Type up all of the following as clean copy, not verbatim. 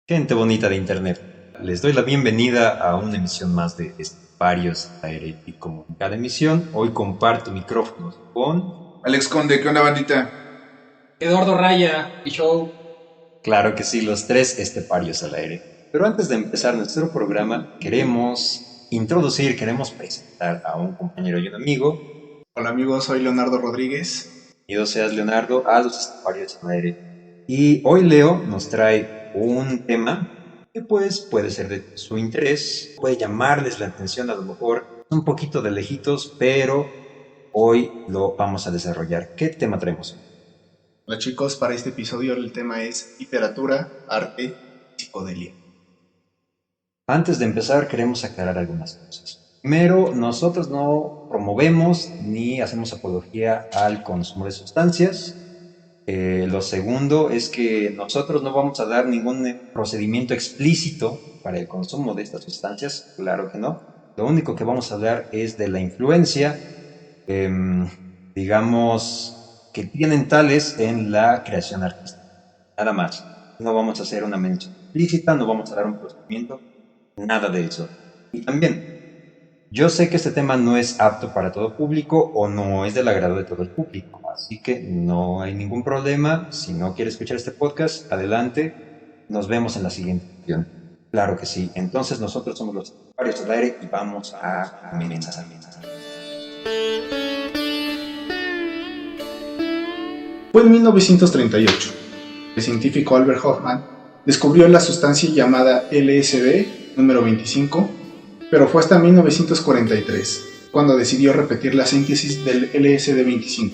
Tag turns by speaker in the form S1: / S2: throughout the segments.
S1: Gente bonita de internet, les doy la bienvenida a una emisión más de Varios Aire y como en cada emisión, hoy comparto micrófonos con...
S2: Alex Conde, ¿qué onda, bandita?
S3: Eduardo Raya y Show.
S1: Claro que sí, los tres Esteparios al aire. Pero antes de empezar nuestro programa, queremos presentar a un compañero y un amigo.
S2: Hola amigos, soy Leonardo Rodríguez.
S1: Bienvenido seas, Leonardo, a los Esteparios al aire. Y hoy Leo nos trae un tema que pues puede ser de su interés, puede llamarles la atención a lo mejor un poquito de lejitos, pero hoy lo vamos a desarrollar. ¿Qué tema traemos?
S2: Hola chicos, para este episodio el tema es literatura, arte y psicodelia.
S1: Antes de empezar queremos aclarar algunas cosas. Primero, nosotros no promovemos ni hacemos apología al consumo de sustancias. Lo segundo es que nosotros no vamos a dar ningún procedimiento explícito para el consumo de estas sustancias, claro que no. Lo único que vamos a hablar es de la influencia, digamos, que tienen tales en la creación artística. Nada más. No vamos a hacer una mención explícita, no vamos a dar un procedimiento, nada de eso. Y también, yo sé que este tema no es apto para todo público o no es del agrado de todo el público, así que no hay ningún problema. Si no quiere escuchar este podcast, adelante. Nos vemos en la siguiente sesión. Claro que sí. Entonces nosotros somos los Varios al Aire y vamos a comenzar.
S2: Fue en 1938. El científico Albert Hoffman descubrió la sustancia llamada LSD número 25, pero fue hasta 1943 cuando decidió repetir la síntesis del LSD-25.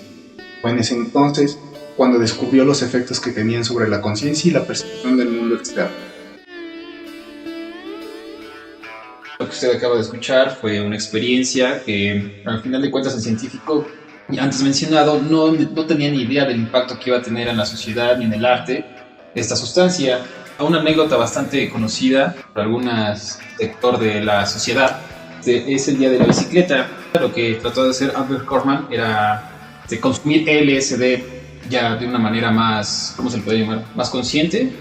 S2: Fue en ese entonces cuando descubrió los efectos que tenían sobre la conciencia y la percepción del mundo externo.
S3: Lo que usted acaba de escuchar fue una experiencia que, al final de cuentas, el científico, antes mencionado, no tenía ni idea del impacto que iba a tener en la sociedad ni en el arte esta sustancia. Una anécdota bastante conocida por algún sector de la sociedad es el día de la bicicleta. Lo que trató de hacer Albert Hoffman era de consumir LSD ya de una manera más, ¿cómo se le puede llamar? Más consciente.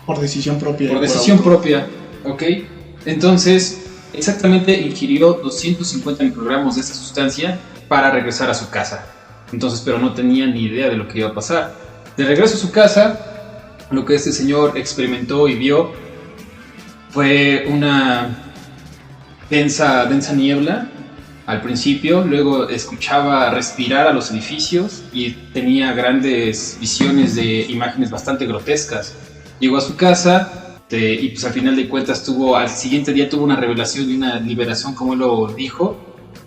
S2: Por decisión propia.
S3: Por decisión propia, ¿ok? Entonces, exactamente ingirió 250 microgramos de esta sustancia para regresar a su casa. Entonces, pero no tenía ni idea de lo que iba a pasar. De regreso a su casa, lo que este señor experimentó y vio fue una densa niebla al principio, luego escuchaba respirar a los edificios y tenía grandes visiones de imágenes bastante grotescas. Llegó a su casa y pues al final de cuentas al siguiente día tuvo una revelación y una liberación, como él lo dijo,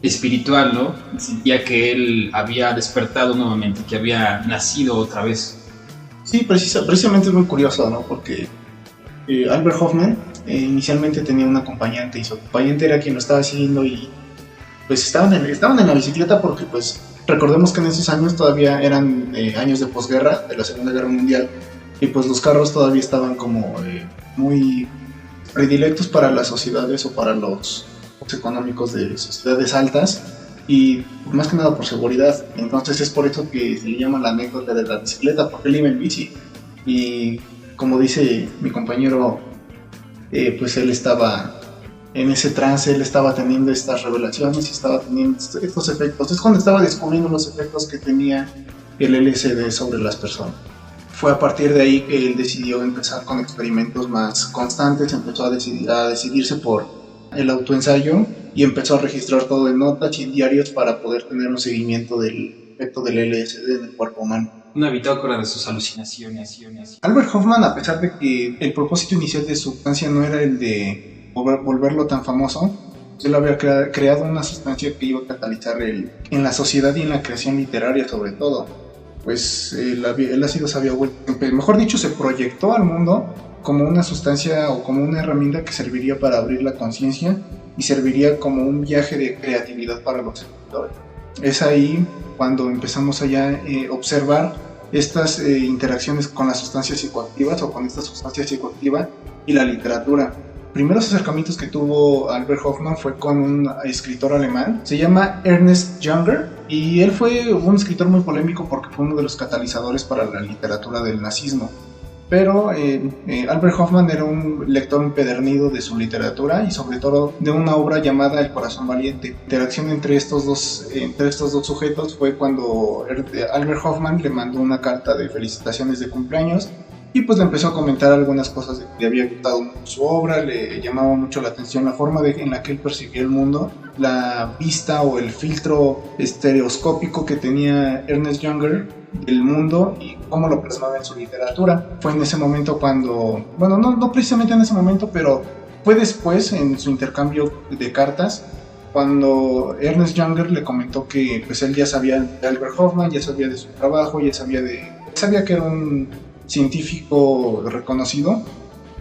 S3: espiritual, ¿no? Sentía que él había despertado nuevamente, que había nacido otra vez.
S2: Sí, precisamente es muy curioso, ¿no? Porque Albert Hoffman inicialmente tenía un acompañante y su acompañante era quien lo estaba siguiendo y pues estaban en la bicicleta porque pues recordemos que en esos años todavía eran años de posguerra, de la Segunda Guerra Mundial, y pues los carros todavía estaban como muy predilectos para las sociedades o para los económicos de sociedades altas y más que nada por seguridad. Entonces es por eso que se le llama la anécdota de la bicicleta, porque él iba en bici y como dice mi compañero, pues él estaba en ese trance, él estaba teniendo estas revelaciones y estaba teniendo estos efectos. Es cuando estaba descubriendo los efectos que tenía el LSD sobre las personas. Fue a partir de ahí que él decidió empezar con experimentos más constantes, empezó a decidirse por el autoensayo y empezó a registrar todo en notas y en diarios para poder tener un seguimiento del efecto del LSD en el cuerpo humano.
S3: Una bitácora de sus alucinaciones.
S2: Albert Hoffman, a pesar de que el propósito inicial de su sustancia no era el de volverlo tan famoso, él había creado una sustancia que iba a catalizar en la sociedad y en la creación literaria sobre todo. Pues él ha sido sabio, mejor dicho, se proyectó al mundo como una sustancia o como una herramienta que serviría para abrir la conciencia y serviría como un viaje de creatividad para los escritores. Es ahí cuando empezamos a observar estas interacciones con las sustancias psicoactivas o con esta sustancia psicoactiva y la literatura. Primeros acercamientos que tuvo Albert Hoffman fue con un escritor alemán, se llama Ernest Jünger, y él fue un escritor muy polémico porque fue uno de los catalizadores para la literatura del nazismo. Pero Albert Hoffman era un lector empedernido de su literatura y sobre todo de una obra llamada El corazón valiente. La interacción entre estos dos sujetos fue cuando Albert Hoffman le mandó una carta de felicitaciones de cumpleaños y pues le empezó a comentar algunas cosas de que le había gustado mucho su obra, le llamaba mucho la atención la forma en la que él percibía el mundo, la vista o el filtro estereoscópico que tenía Ernest Junger del mundo y cómo lo plasmaba en su literatura. Fue en ese momento cuando, bueno, no precisamente en ese momento, pero fue después en su intercambio de cartas cuando Ernest Junger le comentó que pues él ya sabía de Albert Hoffman, ya sabía de su trabajo, ya sabía que era un científico reconocido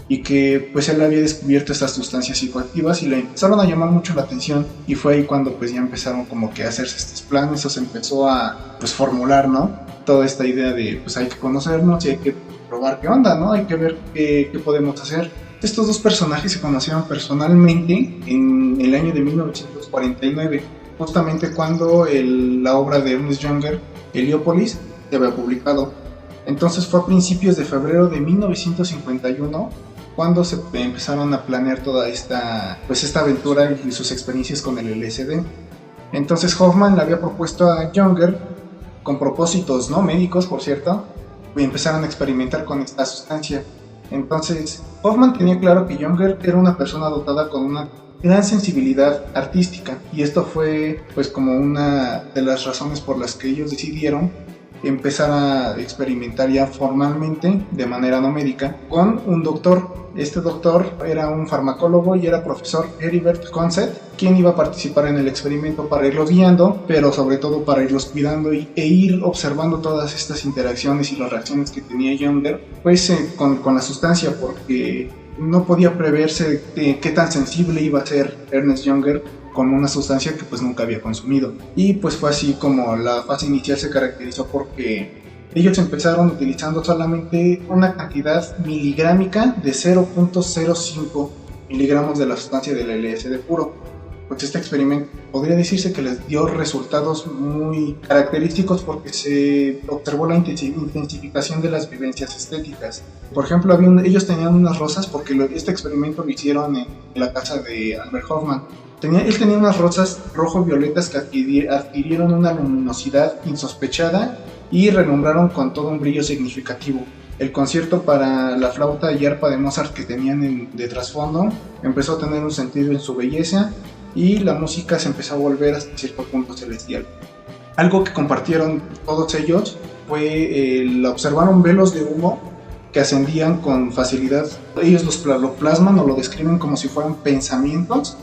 S2: y que pues él había descubierto estas sustancias psicoactivas y le empezaron a llamar mucho la atención y fue ahí cuando pues ya empezaron como que a hacerse estos planes o se empezó a pues formular, ¿no? Toda esta idea de pues hay que conocernos y hay que probar qué onda, ¿no? Hay que ver qué podemos hacer. Estos dos personajes se conocieron personalmente en el año de 1949, justamente cuando la obra de Ernest Junger, Heliópolis, se había publicado. Entonces fue a principios de febrero de 1951 cuando se empezaron a planear toda esta aventura y sus experiencias con el LSD. Entonces Hoffman le había propuesto a Junger, con propósitos no médicos por cierto, y empezaron a experimentar con esta sustancia. Entonces Hoffman tenía claro que Junger era una persona dotada con una gran sensibilidad artística y esto fue pues como una de las razones por las que ellos decidieron empezar a experimentar ya formalmente, de manera no médica, con un doctor. Este doctor era un farmacólogo y era profesor Heribert Conset, quien iba a participar en el experimento para irlos guiando, pero sobre todo para irlos cuidando e ir observando todas estas interacciones y las reacciones que tenía Junger, pues con la sustancia, porque no podía preverse qué tan sensible iba a ser Ernest Junger con una sustancia que pues nunca había consumido. Y pues fue así como la fase inicial se caracterizó porque ellos empezaron utilizando solamente una cantidad miligrámica de 0.05 miligramos de la sustancia del LSD puro. Pues este experimento podría decirse que les dio resultados muy característicos porque se observó la intensificación de las vivencias estéticas. Por ejemplo, ellos tenían unas rosas porque este experimento lo hicieron en la casa de Albert Hoffman. Él tenía unas rosas rojo-violetas que adquirieron una luminosidad insospechada y renombraron con todo un brillo significativo. El concierto para la flauta y arpa de Mozart que tenían de trasfondo empezó a tener un sentido en su belleza y la música se empezó a volver hasta cierto punto celestial. Algo que compartieron todos ellos fue observaron velos de humo que ascendían con facilidad. Ellos lo plasman o lo describen como si fueran pensamientos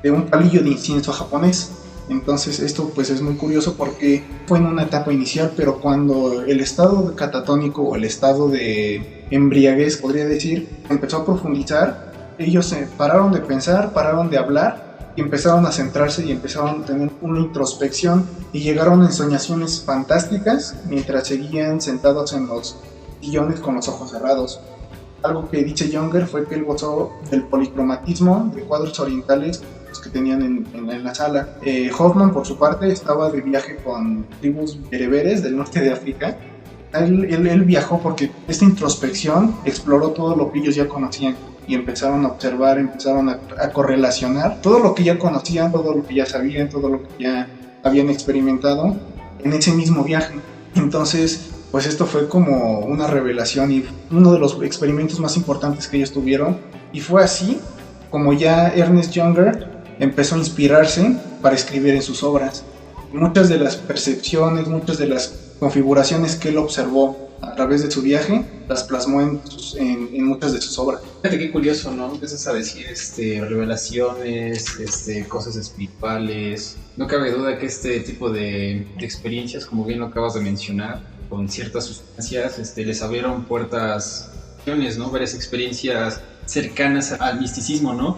S2: de un palillo de incienso japonés. Entonces esto pues es muy curioso porque fue en una etapa inicial, pero cuando el estado catatónico o el estado de embriaguez, podría decir, empezó a profundizar, ellos se pararon de pensar, pararon de hablar y empezaron a centrarse y empezaron a tener una introspección y llegaron a ensoñaciones fantásticas mientras seguían sentados en los sillones con los ojos cerrados. Algo que dice Junger fue que él gozó del policromatismo de cuadros orientales que tenían en la sala. Hoffman, por su parte, estaba de viaje con tribus bereberes del norte de África. Él viajó porque esta introspección exploró todo lo que ellos ya conocían y empezaron a observar, empezaron a correlacionar todo lo que ya conocían, todo lo que ya sabían, todo lo que ya habían experimentado en ese mismo viaje. Entonces, pues esto fue como una revelación y uno de los experimentos más importantes que ellos tuvieron, y fue así como ya Ernest Junger empezó a inspirarse para escribir en sus obras. Muchas de las percepciones, muchas de las configuraciones que él observó a través de su viaje, las plasmó en muchas de sus obras.
S3: Fíjate qué curioso, ¿no? Empiezas a decir revelaciones, cosas espirituales. No cabe duda que este tipo de experiencias, como bien lo acabas de mencionar, con ciertas sustancias, les abrieron puertas, ¿no? Varias experiencias cercanas al misticismo, ¿no?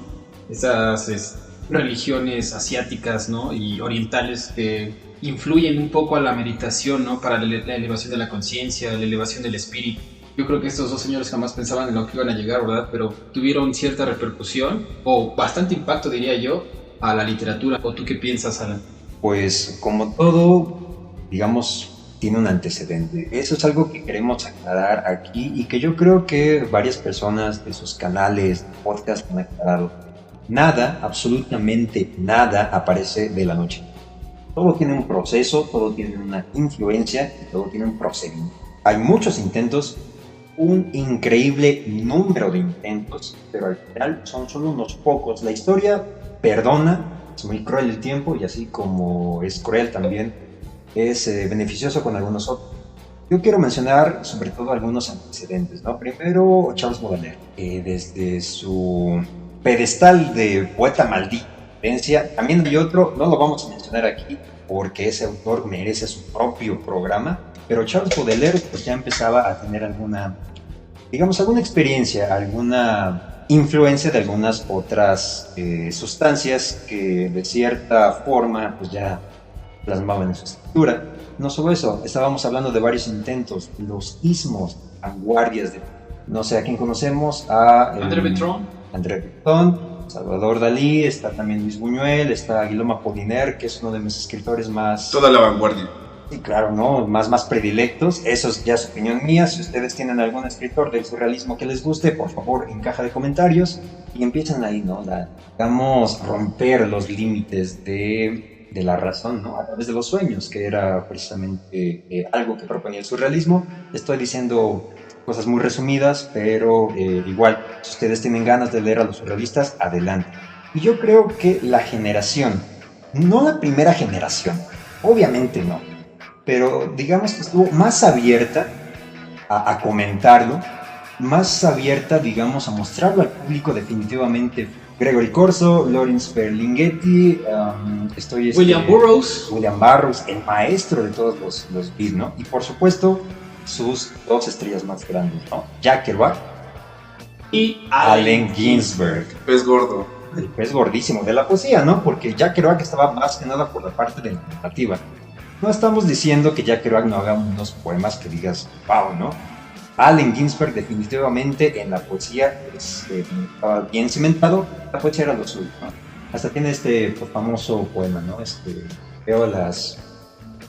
S3: Esas religiones asiáticas, ¿no? Y orientales que influyen un poco a la meditación, ¿no? Para la elevación de la conciencia, la elevación del espíritu. Yo creo que estos dos señores jamás pensaban en lo que iban a llegar, ¿verdad? Pero tuvieron cierta repercusión, o bastante impacto, diría yo, a la literatura. ¿O tú qué piensas, Alan?
S1: Pues como todo, digamos, tiene un antecedente. Eso es algo que queremos aclarar aquí y que yo creo que varias personas de sus canales, de podcast han aclarado. Nada, absolutamente nada aparece de la noche. Todo tiene un proceso, todo tiene una influencia y todo tiene un procedimiento. Hay muchos intentos, un increíble número de intentos, pero al final son solo unos pocos. La historia perdona, es muy cruel el tiempo y así como es cruel también es beneficioso con algunos otros. Yo quiero mencionar sobre todo algunos antecedentes, ¿no? Primero, Charles Baudelaire, desde su pedestal de poeta maldito, también hay otro, no lo vamos a mencionar aquí porque ese autor merece su propio programa, pero Charles Baudelaire pues ya empezaba a tener alguna, digamos, alguna experiencia, alguna influencia de algunas otras sustancias que de cierta forma pues ya plasmaban en su escritura. No solo eso, estábamos hablando de varios intentos, los ismos, vanguardias de, no sé a quién conocemos, a
S3: André
S1: Breton, Salvador Dalí, está también Luis Buñuel, está Guillaume Apollinaire, que es uno de mis escritores más...
S4: Toda la vanguardia.
S1: Sí, claro, ¿no? Más predilectos. Eso es ya su opinión mía. Si ustedes tienen algún escritor del surrealismo que les guste, por favor, en caja de comentarios. Y empiezan ahí, ¿no? Digamos, romper los límites de la razón, ¿no? A través de los sueños, que era precisamente algo que proponía el surrealismo. Estoy diciendo cosas muy resumidas, pero igual, si ustedes tienen ganas de leer a los surrealistas, adelante. Y yo creo que la generación, no la primera generación, obviamente no, pero digamos que estuvo más abierta a comentarlo, más abierta, digamos, a mostrarlo al público definitivamente. Gregory Corso, Lawrence Ferlinghetti,
S3: William Burroughs,
S1: el maestro de todos los beats, ¿no? Y por supuesto, sus dos estrellas más grandes, ¿no? Jack Kerouac
S3: y
S1: Allen Ginsberg.
S4: Pez gordo.
S1: El pez gordísimo de la poesía, ¿no? Porque Jack Kerouac estaba más que nada por la parte de la narrativa. No estamos diciendo que Jack Kerouac no haga unos poemas que digas, wow, ¿no? Allen Ginsberg definitivamente en la poesía estaba bien cimentado, la poesía era lo suyo, ¿no? Hasta tiene este famoso poema, ¿no? Veo las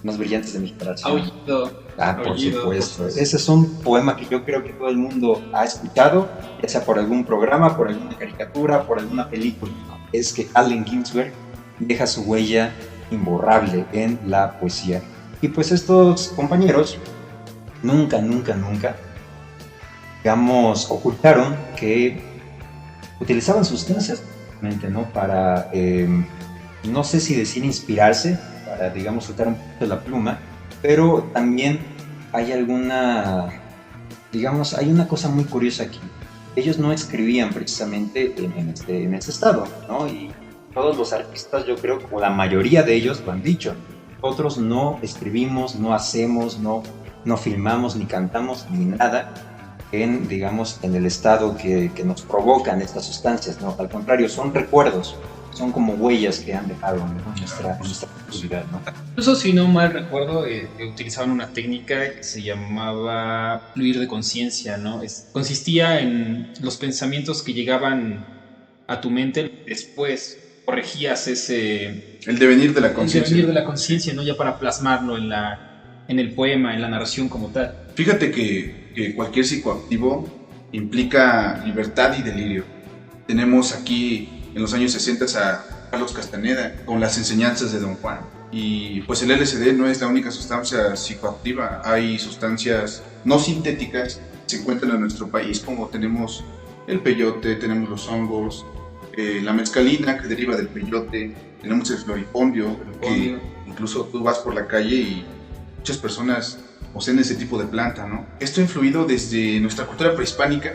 S1: más brillantes de mi corazón.
S3: Aullido.
S1: Por
S3: Aullido,
S1: supuesto.
S3: por
S1: Ese es un poema que yo creo que todo el mundo ha escuchado, ya sea por algún programa, por alguna caricatura, por alguna película, ¿no? Es que Allen Ginsberg deja su huella imborrable en la poesía. Y pues estos compañeros nunca, digamos, ocultaron que utilizaban sustancias, ¿no? Para, no sé si decir inspirarse, para, digamos, soltar un poquito la pluma, pero también hay hay una cosa muy curiosa aquí. Ellos no escribían precisamente en este estado, ¿no? Y todos los artistas, yo creo, o la mayoría de ellos lo han dicho. Nosotros no escribimos, no hacemos, no filmamos, ni cantamos, ni nada en el estado que nos provocan estas sustancias, ¿no? Al contrario, son recuerdos, son como huellas que han dejado en nuestra cultura, ¿no?
S3: Incluso, si no mal recuerdo, utilizaban una técnica que se llamaba fluir de conciencia, ¿no? Consistía en los pensamientos que llegaban a tu mente, después corregías
S4: el devenir de la conciencia.
S3: El devenir de la conciencia, ¿no? Ya para plasmarlo en el poema, en la narración como tal.
S4: Fíjate que cualquier psicoactivo implica libertad y delirio. Tenemos aquí en los años 60 a Carlos Castaneda con las enseñanzas de Don Juan. Y pues el LSD no es la única sustancia psicoactiva. Hay sustancias no sintéticas que se encuentran en nuestro país, como tenemos el peyote, tenemos los hongos, la mezcalina que deriva del peyote, tenemos el floripondio, que incluso tú vas por la calle y muchas personas poseen ese tipo de planta, ¿no? Esto ha influido desde nuestra cultura prehispánica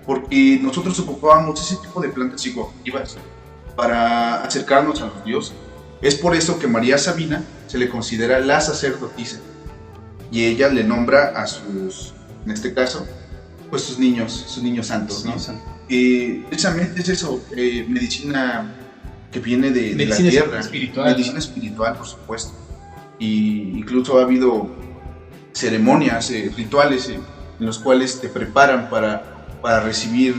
S4: porque nosotros ocupábamos ese tipo de plantas psicoactivas para acercarnos a los dioses. Es por eso que María Sabina se le considera la sacerdotisa y ella le nombra a sus, en este caso, pues sus niños santos, ¿no? Precisamente es eso, medicina que viene de la tierra, medicina espiritual, por supuesto. Y incluso ha habido ceremonias, rituales en los cuales te preparan para recibir,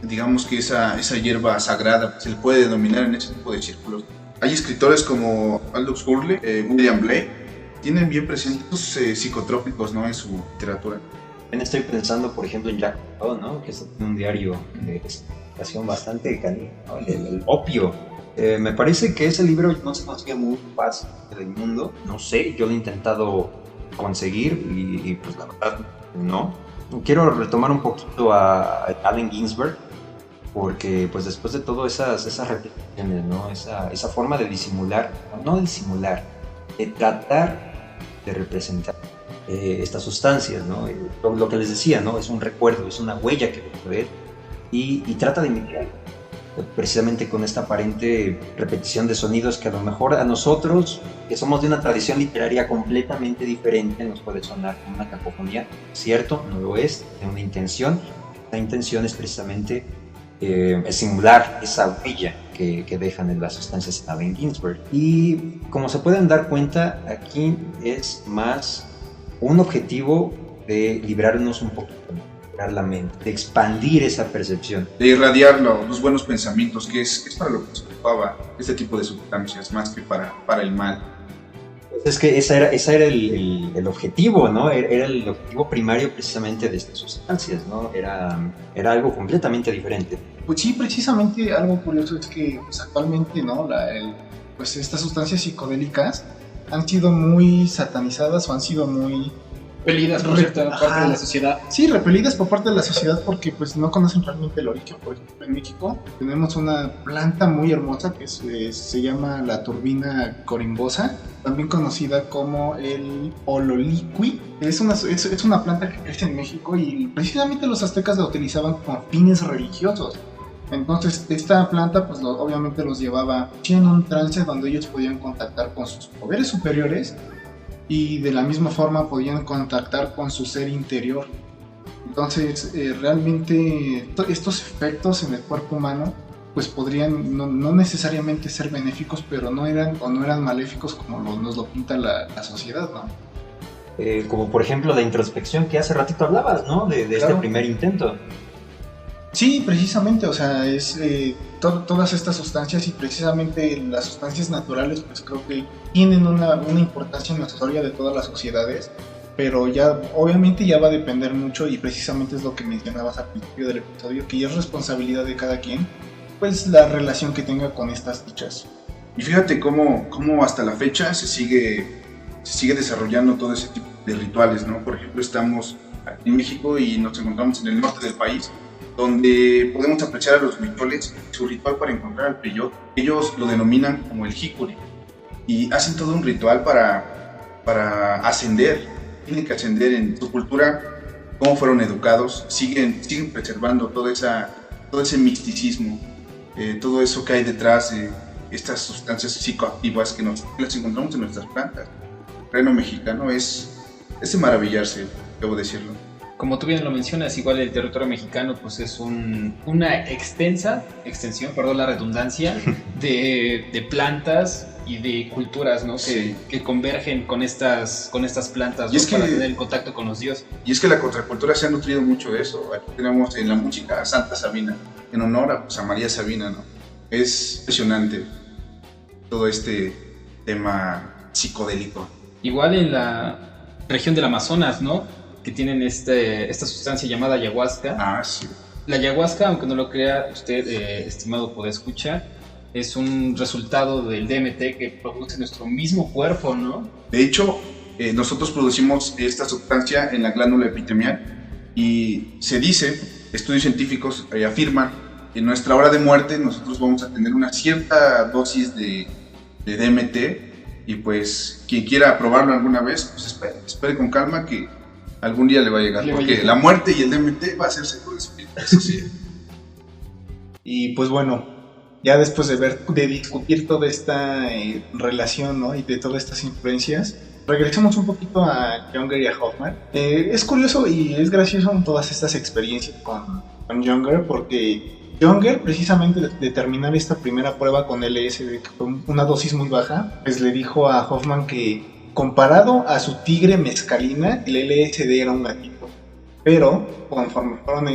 S4: digamos que esa hierba sagrada, se le puede denominar en ese tipo de círculos. Hay escritores como Aldous Huxley, William Blake, tienen bien presentes estos psicotrópicos, ¿no? En su literatura.
S1: También estoy pensando, por ejemplo, en Jack Rousseau, ¿no? Que es un diario de explicación bastante canija, ¿no? El opio. Me parece que ese libro no se consigue muy fácil del mundo. No sé, yo lo he intentado conseguir y pues la verdad no. Quiero retomar un poquito a Allen Ginsberg, porque pues después de todo esas repeticiones, ¿no? Esa forma de disimular, no disimular, de tratar de representar estas sustancias, ¿no? Lo que les decía, ¿no? Es un recuerdo, es una huella que debe ver y trata de imitar precisamente con esta aparente repetición de sonidos que a lo mejor a nosotros, que somos de una tradición literaria completamente diferente, nos puede sonar como una cacofonía. Cierto, no lo es, tiene una intención. La intención es precisamente simular esa huella que dejan en las sustancias de Allen Ginsberg. Y como se pueden dar cuenta, aquí es más un objetivo de librarnos un poquito, liberar la mente, de expandir esa percepción.
S4: De irradiar los buenos pensamientos, que es para lo que se ocupaba este tipo de sustancias, más que para el mal.
S1: Es que ese era el objetivo, ¿no? Era el objetivo primario precisamente de estas sustancias, ¿no? Era algo completamente diferente.
S2: Pues sí, precisamente algo curioso es que pues, actualmente, ¿no? Pues estas sustancias psicodélicas han sido muy satanizadas o han sido muy
S3: Repelidas por cierta parte de la sociedad.
S2: Sí, repelidas por parte de la sociedad porque pues no conocen realmente el origen. Por ejemplo, en México tenemos una planta muy hermosa que se llama la turbina corimbosa, también conocida como el ololiqui. Es una planta que crece en México y precisamente los aztecas la utilizaban con fines religiosos. Entonces esta planta pues obviamente los llevaba en un trance donde ellos podían contactar con sus poderes superiores y de la misma forma podían contactar con su ser interior. Entonces realmente estos efectos en el cuerpo humano pues podrían no necesariamente ser benéficos, pero no eran maléficos como nos lo pinta la sociedad, ¿no?
S1: Como por ejemplo la introspección que hace ratito hablabas, ¿no? De
S2: Claro.
S1: este primer intento.
S2: Sí, precisamente, o sea, todas estas sustancias y precisamente las sustancias naturales, pues creo que tienen una importancia en la historia de todas las sociedades, pero ya, obviamente ya va a depender mucho y precisamente es lo que mencionabas al principio del episodio, que ya es responsabilidad de cada quien, pues la relación que tenga con estas dichas.
S4: Y fíjate cómo hasta la fecha se sigue desarrollando todo ese tipo de rituales, ¿no? Por ejemplo, estamos aquí en México y nos encontramos en el norte del país, donde podemos apreciar a los huicholes, su ritual para encontrar al peyote. Ellos lo denominan como el jicuri y hacen todo un ritual para ascender. Tienen que ascender en su cultura, cómo fueron educados, siguen preservando todo ese misticismo, todo eso que hay detrás de estas sustancias psicoactivas que las encontramos en nuestras plantas. El reino mexicano es de maravillarse, debo decirlo.
S3: Como tú bien lo mencionas, igual el territorio mexicano pues es una extensión, perdón la redundancia, de plantas y de culturas, ¿no?
S4: Sí.
S3: Que convergen con estas plantas,
S4: Y
S3: ¿no?
S4: es que-
S3: Para tener el contacto con los dioses.
S4: Y es que la contracultura se ha nutrido mucho de eso. Aquí tenemos en la música a Santa Sabina, en honor a María Sabina, ¿no? Es impresionante todo este tema psicodélico.
S3: Igual en la región del Amazonas, ¿no? Que tienen esta sustancia llamada ayahuasca.
S4: Ah, sí.
S3: La ayahuasca, aunque no lo crea usted, estimado podescucha, es un resultado del DMT que produce nuestro mismo cuerpo, ¿no?
S4: De hecho, nosotros producimos esta sustancia en la glándula epitelial y se dice, estudios científicos afirman que en nuestra hora de muerte nosotros vamos a tener una cierta dosis de DMT y pues quien quiera probarlo alguna vez, pues espere con calma que algún día le va a llegar,
S3: Le va a
S4: porque
S3: llegar.
S4: la muerte y el DMT va a ser seguro, eso sí.
S2: Y pues bueno, ya después de discutir toda esta relación, ¿no? Y de todas estas influencias, regresemos un poquito a Younger y a Hoffman. Es curioso y es gracioso todas estas experiencias con Younger, porque Younger, precisamente de terminar esta primera prueba con LSD, que fue una dosis muy baja, pues le dijo a Hoffman que comparado a su tigre mezcalina, el LSD era un gatito. Pero conforme fueron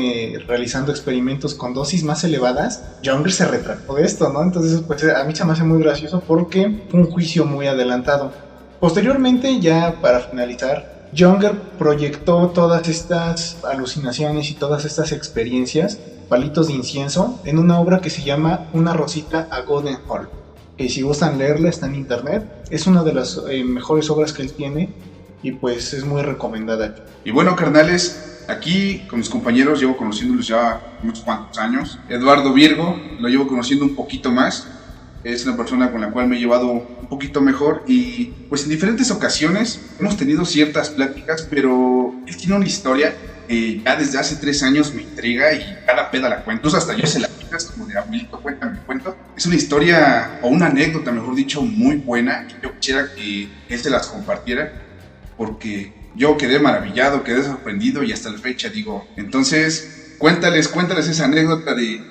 S2: realizando experimentos con dosis más elevadas, Younger se retractó de esto, ¿no? Entonces, pues a mí se me hace muy gracioso porque fue un juicio muy adelantado. Posteriormente, ya para finalizar, Younger proyectó todas estas alucinaciones y todas estas experiencias, palitos de incienso, en una obra que se llama Una Rosita a Golden Hall. Que si gustan leerla, está en internet. Es una de las mejores obras que él tiene y pues es muy recomendada.
S4: Y bueno, carnales, aquí con mis compañeros llevo conociéndolos ya unos cuantos años. Eduardo Virgo, lo llevo conociendo un poquito más. Es una persona con la cual me he llevado un poquito mejor y pues en diferentes ocasiones hemos tenido ciertas pláticas, pero él tiene una historia que ya desde hace 3 años me intriga y cada peda la cuento. Hasta yo se la picas como de abuelito, cuéntame, cuento. Es una historia o una anécdota, mejor dicho, muy buena que yo quisiera que él se las compartiera porque yo quedé maravillado, quedé sorprendido y hasta la fecha digo, entonces cuéntales esa anécdota de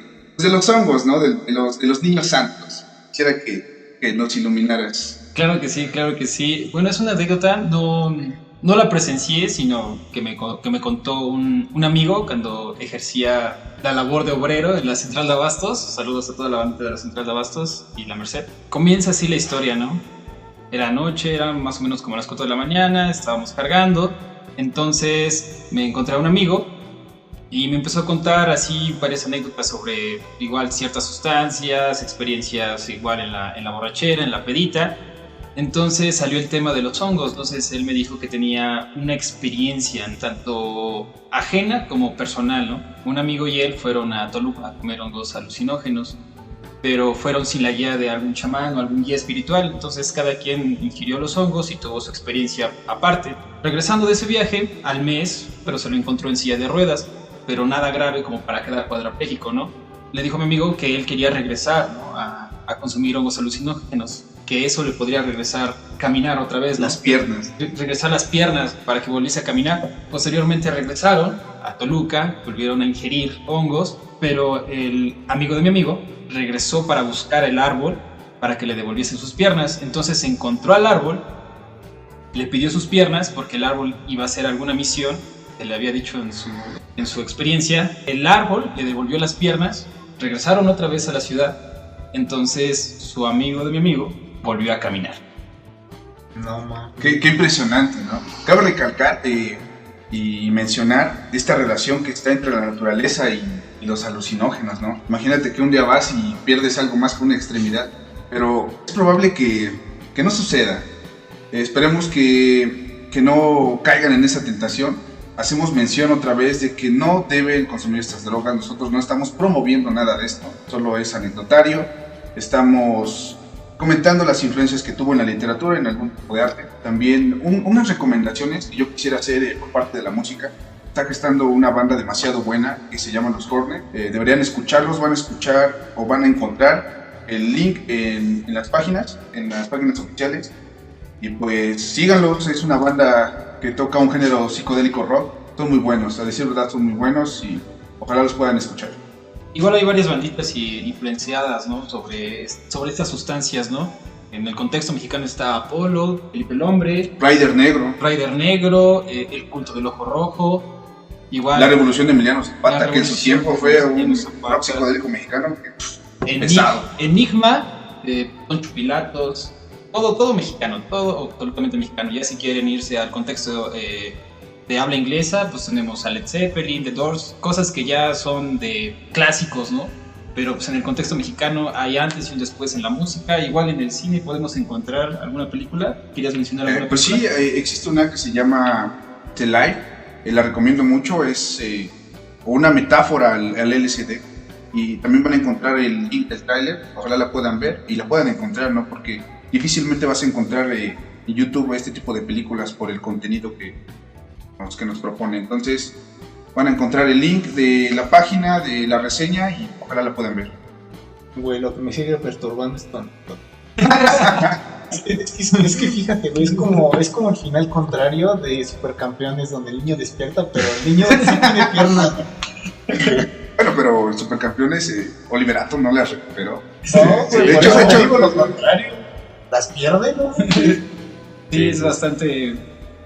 S4: los hongos, ¿no? De los niños santos. Quisiera que nos iluminaras.
S3: Claro que sí. Bueno, es una anécdota, no la presencié, sino que me contó un amigo cuando ejercía la labor de obrero en la Central de Abastos. Saludos a toda la banda de la Central de Abastos y la Merced. Comienza así la historia, ¿no? Era noche, eran más o menos como las 4 de la mañana, estábamos cargando. Entonces me encontré a un amigo y me empezó a contar así varias anécdotas sobre igual ciertas sustancias, experiencias igual en la borrachera, en la pedita. Entonces salió el tema de los hongos. Entonces él me dijo que tenía una experiencia tanto ajena como personal, ¿no? Un amigo y él fueron a Toluca a comer hongos alucinógenos, pero fueron sin la guía de algún chamán o algún guía espiritual. Entonces cada quien ingirió los hongos y tuvo su experiencia aparte. Regresando de ese viaje, al mes, pero se lo encontró en silla de ruedas, pero nada grave como para quedar cuadraplégico, ¿no? Le dijo a mi amigo que él quería regresar, ¿no? a consumir hongos alucinógenos, que eso le podría regresar caminar otra vez, ¿no?
S4: Las piernas.
S3: Regresar las piernas para que volviese a caminar. Posteriormente regresaron a Toluca, volvieron a ingerir hongos, pero el amigo de mi amigo regresó para buscar el árbol para que le devolviesen sus piernas. Entonces encontró al árbol, le pidió sus piernas porque el árbol iba a hacer alguna misión que le había dicho en su experiencia. El árbol le devolvió las piernas, regresaron otra vez a la ciudad. Entonces su amigo de mi amigo volvió a caminar.
S2: No, man.
S4: Qué impresionante, ¿no? Cabe recalcar y mencionar esta relación que está entre la naturaleza y los alucinógenos, ¿no? Imagínate que un día vas y pierdes algo más que una extremidad, pero es probable que no suceda. Esperemos que no caigan en esa tentación. Hacemos mención otra vez de que no deben consumir estas drogas. Nosotros no estamos promoviendo nada de esto, solo es anecdotario. Estamos comentando las influencias que tuvo en la literatura, en algún tipo de arte. También unas recomendaciones que yo quisiera hacer por parte de la música. Está gestando una banda demasiado buena que se llama Los Hornet. Deberían escucharlos, van a escuchar o van a encontrar el link en las páginas oficiales. Y pues síganlos, es una banda que toca un género psicodélico rock. Son muy buenos, a decir verdad son muy buenos y ojalá los puedan escuchar.
S3: Igual hay varias banditas influenciadas, ¿no? sobre estas sustancias, ¿no? En el contexto mexicano está Apolo, Felipe el Hombre,
S4: Rider Negro,
S3: El Culto del Ojo Rojo, igual
S4: la Revolución de Emiliano Zapata, que en su tiempo fue un rock psicodélico mexicano pesado.
S3: Enigma, Poncho Pilatos, todo mexicano, todo absolutamente mexicano. Ya si quieren irse al contexto de habla inglesa, pues tenemos a Led Zeppelin, The Doors, cosas que ya son de clásicos, ¿no? Pero pues en el contexto mexicano hay antes y un después en la música. Igual en el cine podemos encontrar alguna película. ¿Querías mencionar alguna
S4: pues
S3: película?
S4: Sí, existe una que se llama The Life, la recomiendo mucho, es una metáfora al LSD. Y también van a encontrar el link del tráiler, ojalá la puedan ver y la puedan encontrar, ¿no? Porque difícilmente vas a encontrar en YouTube este tipo de películas por el contenido que nos propone. Entonces van a encontrar el link de la página, de la reseña y ojalá la puedan ver.
S2: Güey, lo que me sigue perturbando es tanto. Es que fíjate, güey, es como el final contrario de Supercampeones, donde el niño despierta, pero el niño sí tiene piernas.
S4: Bueno, pero el Supercampeones, Oliver Atom no las recuperó.
S2: No,
S4: de hecho,
S2: digo lo contrario. Las pierde, ¿no?
S3: Sí, es bastante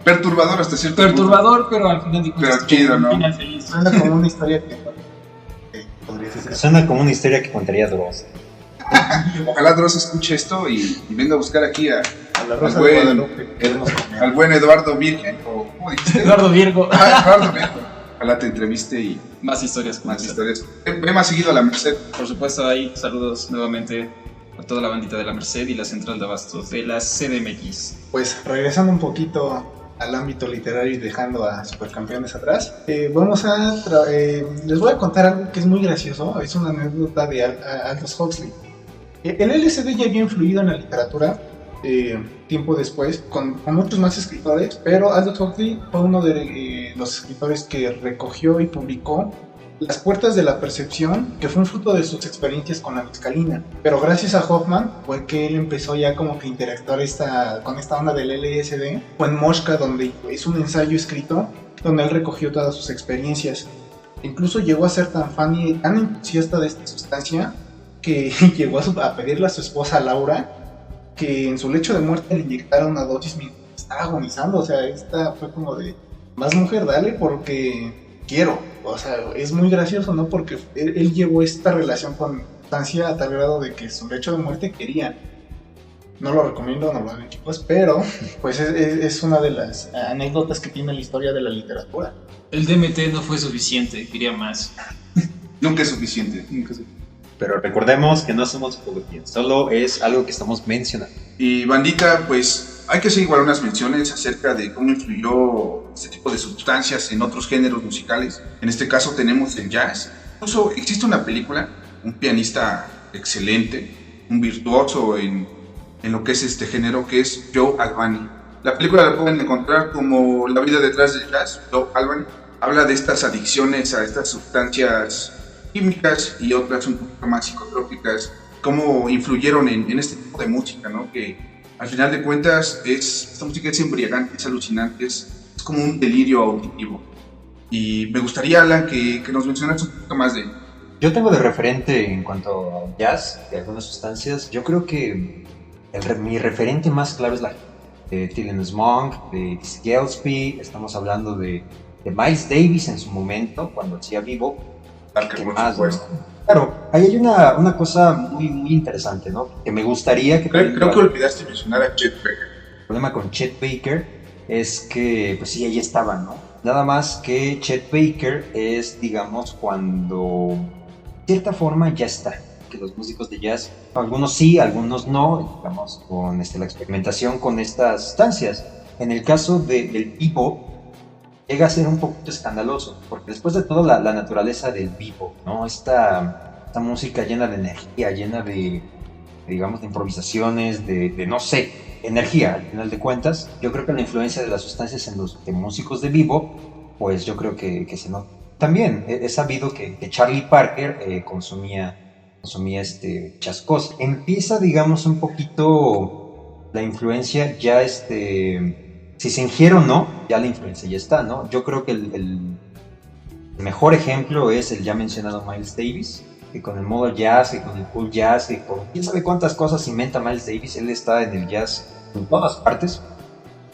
S4: perturbador hasta cierto
S3: perturbador, pero al final de cuentas
S4: pero chido, ¿no?
S3: Un final feliz.
S2: Suena como una historia que podría ser.
S1: Suena como una historia que contaría Dross.
S4: Ojalá Dross escuche esto y venga a buscar aquí a
S2: A la Rosa
S4: al
S2: de
S4: buen,
S2: Guadalupe. Queremos comer.
S4: al buen Eduardo Virgen, o ¿cómo dijiste?
S3: Eduardo Virgo.
S4: Eduardo Virgen. Ojalá te entreviste y
S3: Más historias con
S4: más
S3: eso.
S4: historias. Ve más seguido a la Merced.
S3: Por supuesto, ahí saludos nuevamente a toda la bandita de la Merced y la central de abastos de la CDMX.
S2: Pues regresando un poquito al ámbito literario y dejando a Supercampeones atrás, les voy a contar algo que es muy gracioso. Es una anécdota de Aldous Huxley. El LSD ya había influido en la literatura tiempo después con muchos más escritores, pero Aldous Huxley fue uno de los escritores que recogió y publicó Las Puertas de la Percepción, que fue un fruto de sus experiencias con la mescalina. Pero gracias a Hoffman fue que él empezó ya como que a interactuar con esta onda del LSD. Fue en Mosca, donde es un ensayo escrito donde él recogió todas sus experiencias. Incluso llegó a ser tan fan y tan entusiasta de esta sustancia que llegó a pedirle a su esposa Laura que en su lecho de muerte le inyectara una dosis mientras estaba agonizando. O sea, esta fue como de, más mujer, dale porque quiero. O sea, es muy gracioso, ¿no? Porque él llevó esta relación con sustancia a tal grado de que su lecho de muerte quería. No lo recomiendo, no lo hagan, chicos, pero pues es una de las anécdotas que tiene la historia de la literatura.
S3: El DMT no fue suficiente, quería más.
S4: Nunca es suficiente.
S1: Pero recordemos que no somos psicología, solo es algo que estamos mencionando.
S4: Y bandita, pues hay que hacer igual unas menciones acerca de cómo influyó este tipo de sustancias en otros géneros musicales. En este caso tenemos el jazz. Incluso existe una película, un pianista excelente, un virtuoso en lo que es este género, que es Joe Albani. La película la pueden encontrar como La vida detrás del jazz. Joe Albani habla de estas adicciones a estas sustancias químicas y otras un poco más psicotrópicas, cómo influyeron en este tipo de música, ¿no? Que al final de cuentas esta música es embriagante, es alucinante, es como un delirio auditivo. Y me gustaría, Alan, que nos mencionaras un poquito más de ello.
S1: Yo tengo de referente en cuanto a jazz, de algunas sustancias, yo creo que mi referente más claro es la de Thelonious Monk, de Dizzy Gillespie. Estamos hablando de Miles Davis en su momento, cuando hacía vivo.
S4: Parker, por
S1: Más,
S4: supuesto.
S1: ¿no? Claro, ahí hay una cosa muy, muy interesante, ¿no? Que me gustaría que...
S4: Creo que olvidaste mencionar a Chet Baker.
S1: El problema con Chet Baker es que, pues sí, ahí estaba, ¿no? Nada más que Chet Baker es, digamos, cuando de cierta forma ya está. Que los músicos de jazz, algunos sí, algunos no, digamos, con la experimentación con estas sustancias. En el caso del bebop, llega a ser un poquito escandaloso, porque después de todo la naturaleza del bebop, ¿no? Esta música llena de energía, llena de digamos, de improvisaciones, de no sé, energía, al final de cuentas. Yo creo que la influencia de las sustancias en los músicos de bebop, pues yo creo que se nota. También he sabido que Charlie Parker consumía chascos. Empieza, digamos, un poquito la influencia ya si se ingiere o no, ya la influencia ya está, ¿no? Yo creo que el mejor ejemplo es el ya mencionado Miles Davis, que con el modo jazz, que con el cool jazz, que con quién sabe cuántas cosas inventa Miles Davis. Él está en el jazz en todas partes.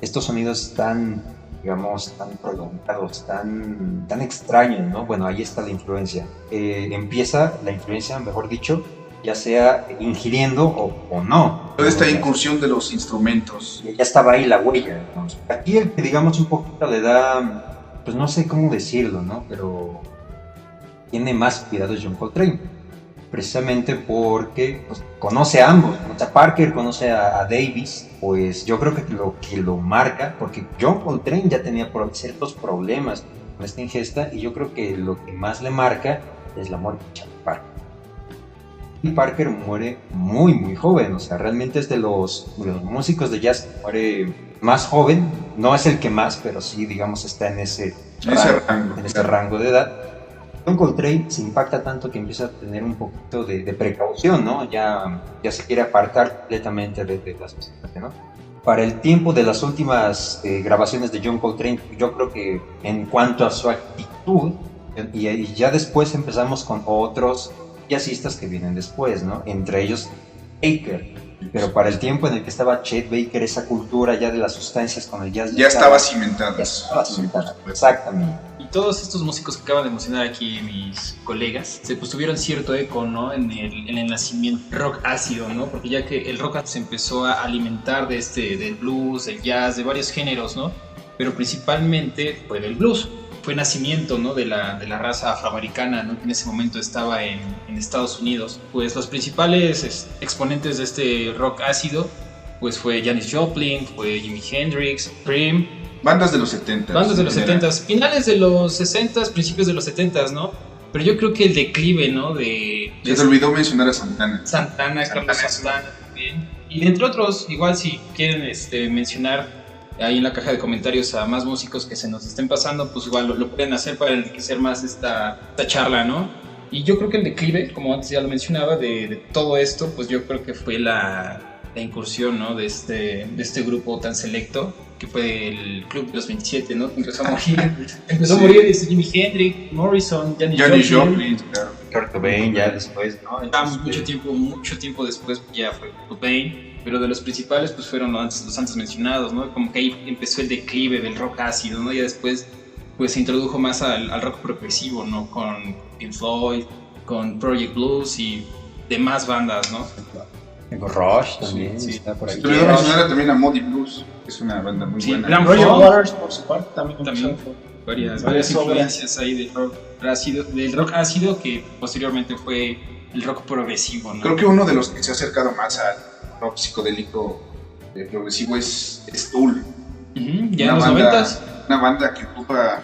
S1: Estos sonidos tan, digamos, tan prolongados, tan extraños, ¿no? Bueno, ahí está la influencia. Empieza la influencia, mejor dicho, ya sea ingiriendo o no.
S4: Toda esta incursión de los instrumentos.
S1: Ya estaba ahí la huella, ¿no? Aquí el que, digamos, un poquito le da, pues no sé cómo decirlo, ¿no? Pero tiene más cuidado John Coltrane, precisamente porque pues, conoce a ambos, conoce a Parker, conoce a Davis. Pues yo creo que lo marca, porque John Coltrane ya tenía ciertos problemas con esta ingesta, y yo creo que lo que más le marca es la muerte de Charlie Parker. Y Parker muere muy muy joven, o sea, realmente es de los músicos de jazz que muere más joven. No es el que más, pero sí, digamos, está en ese rango de edad. John Coltrane se impacta tanto que empieza a tener un poquito de precaución, ¿no? Ya se quiere apartar completamente de las músicas, ¿no? Para el tiempo de las últimas grabaciones de John Coltrane, yo creo que en cuanto a su actitud, y ya después empezamos con otros jazzistas que vienen después, ¿no? Entre ellos Baker. Pero para el tiempo en el que estaba Chet Baker, esa cultura ya de las sustancias con el jazz
S4: Ya estaba cimentada.
S1: ya estaba cimentada.
S4: Sí,
S1: Exactamente.
S3: Y todos estos músicos que acaban de mencionar aquí, mis colegas, pues tuvieron cierto eco, ¿no? En el nacimiento rock ácido, ¿no? Porque ya que el rock ácido se empezó a alimentar del blues, del jazz, de varios géneros, ¿no? Pero principalmente fue del blues. Fue nacimiento, ¿no? de la raza afroamericana, ¿no? Que en ese momento estaba en Estados Unidos. Pues los principales exponentes de este rock ácido pues fue Janis Joplin, fue Jimi Hendrix, Cream.
S4: Bandas de los 70.
S3: Bandas de los 70s, finales de los 60s, principios de los 70s, ¿no? Pero yo creo que el declive, ¿no?
S4: Se te olvidó mencionar a Santana.
S3: Carlos Santana también. Y entre otros, igual si quieren mencionar ahí en la caja de comentarios a más músicos que se nos estén pasando, pues igual lo pueden hacer para enriquecer más esta charla, ¿no? Y yo creo que el declive, como antes ya lo mencionaba, de todo esto, pues yo creo que fue la incursión, ¿no? de este grupo tan selecto, que fue el Club de los 27, ¿no? Que empezó a morir, Jimi Hendrix, Morrison,
S4: Janis Joplin, claro.
S1: Kurt Cobain ya después, ¿no?
S3: Mucho tiempo después ya fue Cobain, pero de los principales pues fueron los antes mencionados, ¿no? Como que ahí empezó el declive del rock ácido, ¿no? Ya después pues se introdujo más al rock progresivo, ¿no? Con Pink Floyd, con Project Blues y demás bandas, ¿no?
S1: Rush también
S3: Sí,
S1: está por
S4: Se
S1: aquí.
S4: te olvidó mencionar también a Moody Blues, que es una banda muy
S3: Sí,
S4: buena.
S3: Bram
S2: Roger
S3: Funk.
S2: Waters, por su parte, también.
S3: Varias
S2: Varias
S3: influencias ahí del rock ácido que posteriormente fue el rock progresivo, ¿no?
S4: Creo que uno de los que se ha acercado más al rock psicodélico progresivo es Tool.
S3: Ya en los 90s.
S4: Una banda que ocupa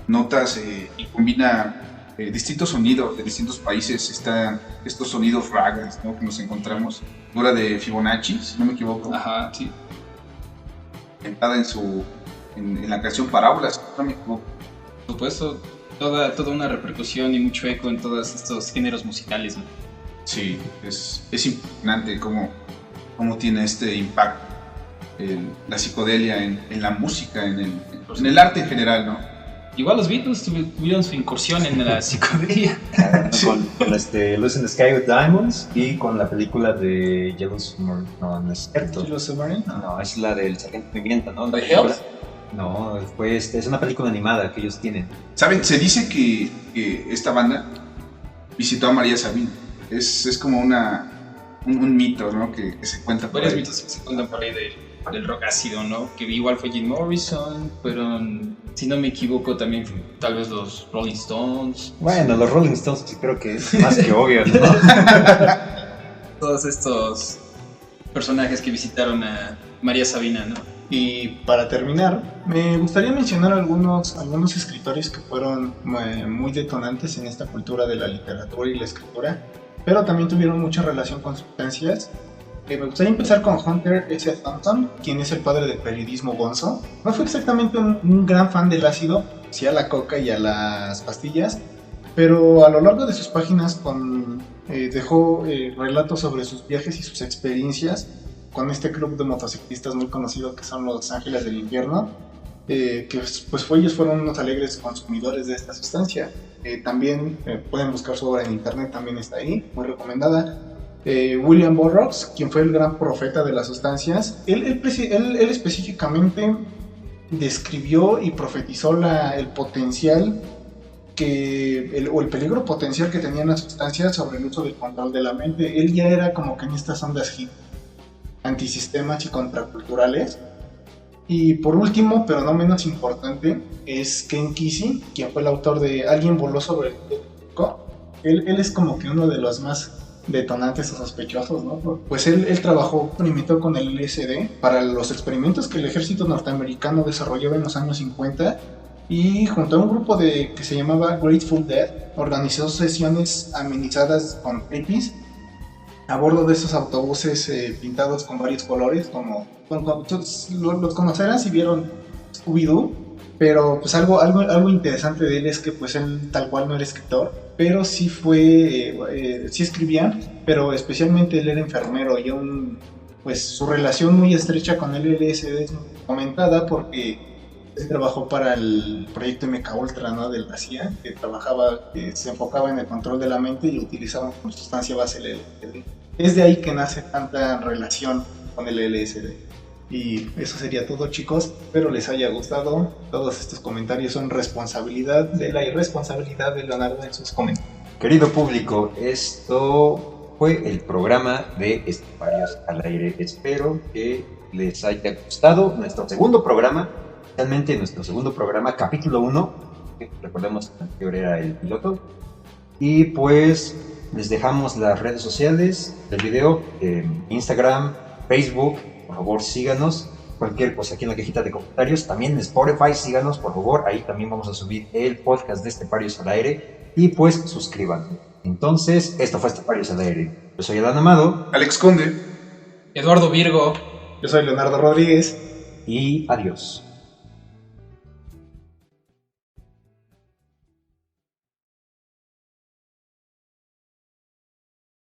S4: notas y combina distintos sonidos de distintos países. Están estos sonidos ragas, ¿no? Que nos encontramos. Dura de Fibonacci, si no me equivoco.
S3: Ajá, sí.
S4: Entrada en la canción Parábolas, si no me equivoco.
S3: Por supuesto, toda una repercusión y mucho eco en todos estos géneros musicales, ¿no?
S4: Sí, es impresionante cómo tiene este impacto la psicodelia en la música, en el arte en general, ¿no?
S3: Igual los Beatles tuvieron su incursión en la psicodelia.
S1: Con Lucy in the Sky with Diamonds y con la película de Yellow Submarine. No, no es cierto.
S2: ¿Los Submarine?
S1: No, es la del Sargento Pimienta, ¿no?
S3: ¿The Help?
S1: No, es una película animada que ellos tienen.
S4: ¿Saben? Se dice que esta banda visitó a María Sabina. Es como un mito, ¿no? Que se cuenta por
S3: Varios
S4: ahí.
S3: mitos que se cuentan por ahí del rock ácido, ¿no? Que igual fue Jim Morrison, fueron, si no me equivoco, también tal vez los Rolling Stones.
S1: Bueno, los Rolling Stones sí creo que es más que obvio, ¿no?
S3: Todos estos personajes que visitaron a María Sabina, ¿no?
S2: Y para terminar, me gustaría mencionar algunos escritores que fueron muy detonantes en esta cultura de la literatura y la escritura, pero también tuvieron mucha relación con sustancias. Me gustaría empezar con Hunter S. Thompson, quien es el padre del periodismo gonzo. No fue exactamente un gran fan del ácido, sí a la coca y a las pastillas, pero a lo largo de sus páginas dejó relatos sobre sus viajes y sus experiencias con este club de motociclistas muy conocido que son los Ángeles del Infierno, que pues ellos fueron unos alegres consumidores de esta sustancia. También pueden buscar su obra en internet, también está ahí, muy recomendada. William Burroughs, quien fue el gran profeta de las sustancias, él específicamente describió y profetizó el potencial o el peligro potencial que tenían las sustancias sobre el uso del control de la mente. Él ya era como que en estas ondas antisistemas y contraculturales. Y por último, pero no menos importante, es Ken Kesey, quien fue el autor de Alguien voló sobre el Público. Él es como que uno de los más detonantes o sospechosos, ¿no? Pues él experimentó con el LSD para los experimentos que el ejército norteamericano desarrolló en los años 50, y junto a un grupo que se llamaba Grateful Dead organizó sesiones amenizadas con hippies a bordo de esos autobuses pintados con varios colores, como los conocerán si vieron Scooby-Doo. Pero pues algo interesante de él es que pues él tal cual no era escritor, pero sí sí escribía, pero especialmente él era enfermero, y pues su relación muy estrecha con el LSD es comentada porque él trabajó para el proyecto MKUltra, ¿no? De la CIA, que se enfocaba en el control de la mente y utilizaba como sustancia base el LSD. Es de ahí que nace tanta relación con el LSD. Y eso sería todo, chicos. Espero les haya gustado. Todos estos comentarios son responsabilidad de la irresponsabilidad de Leonardo en sus comentarios.
S1: Querido público, esto fue el programa de Esteparios al Aire. Espero que les haya gustado nuestro segundo programa, realmente nuestro segundo programa, capítulo 1, que recordemos que el anterior era el piloto. Y pues les dejamos las redes sociales del video, Instagram, Facebook, por favor síganos. Cualquier cosa aquí en la cajita de comentarios, también en Spotify síganos, por favor, ahí también vamos a subir el podcast de Esteparios al Aire. Y pues suscríbanse. Entonces, esto fue Esteparios al Aire. Yo soy Adán Amado.
S4: Alex Conde.
S3: Eduardo Virgo.
S2: Yo soy Leonardo Rodríguez.
S1: Y adiós.